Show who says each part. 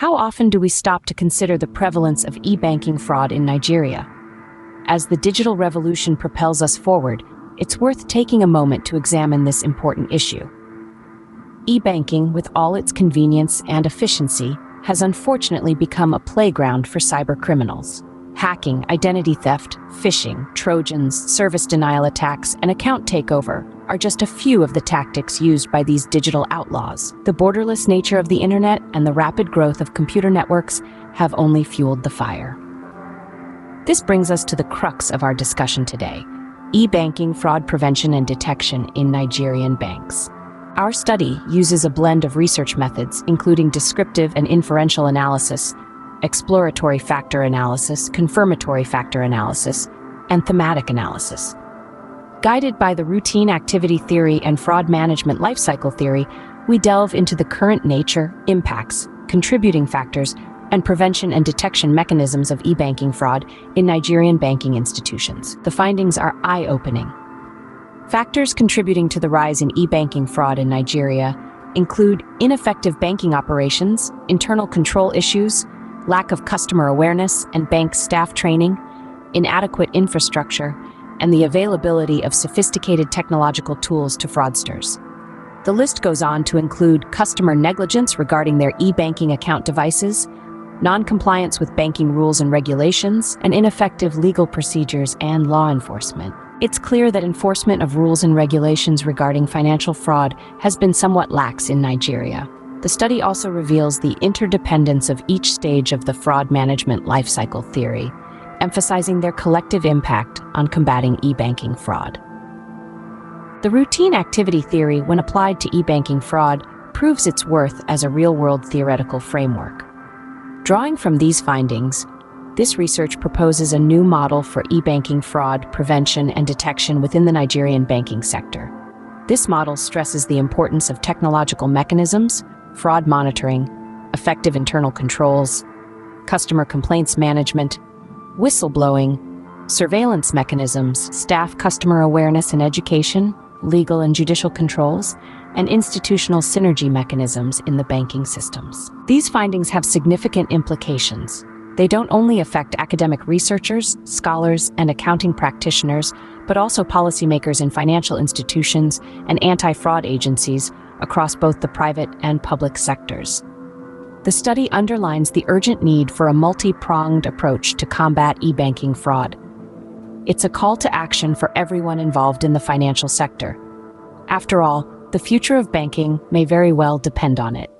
Speaker 1: How often do we stop to consider the prevalence of e-banking fraud in Nigeria? As the digital revolution propels us forward, it's worth taking a moment to examine this important issue. E-banking, with all its convenience and efficiency, has unfortunately become a playground for cybercriminals. Hacking, identity theft, phishing, Trojans, service denial attacks, and account takeover are just a few of the tactics used by these digital outlaws. The borderless nature of the internet and the rapid growth of computer networks have only fueled the fire. This brings us to the crux of our discussion today: e-banking fraud prevention and detection in Nigerian banks. Our study uses a blend of research methods, including descriptive and inferential analysis, exploratory factor analysis, confirmatory factor analysis, and thematic analysis. Guided by the routine activity theory and fraud management lifecycle theory, we delve into the current nature, impacts, contributing factors, and prevention and detection mechanisms of e-banking fraud in Nigerian banking institutions. The findings are eye-opening. Factors contributing to the rise in e-banking fraud in Nigeria include ineffective banking operations, internal control issues, lack of customer awareness and bank staff training, inadequate infrastructure, and the availability of sophisticated technological tools to fraudsters. The list goes on to include customer negligence regarding their e-banking account devices, non-compliance with banking rules and regulations, and ineffective legal procedures and law enforcement. It's clear that enforcement of rules and regulations regarding financial fraud has been somewhat lax in Nigeria. The study also reveals the interdependence of each stage of the fraud management lifecycle theory, emphasizing their collective impact on combating e-banking fraud. The routine activity theory, when applied to e-banking fraud, proves its worth as a real-world theoretical framework. Drawing from these findings, this research proposes a new model for e-banking fraud prevention and detection within the Nigerian banking sector. This model stresses the importance of technological mechanisms, fraud monitoring, effective internal controls, customer complaints management, whistleblowing, surveillance mechanisms, staff customer awareness and education, legal and judicial controls, and institutional synergy mechanisms in the banking systems. These findings have significant implications. They don't only affect academic researchers, scholars, and accounting practitioners, but also policymakers in financial institutions and anti-fraud agencies across both the private and public sectors. The study underlines the urgent need for a multi-pronged approach to combat e-banking fraud. It's a call to action for everyone involved in the financial sector. After all, the future of banking may very well depend on it.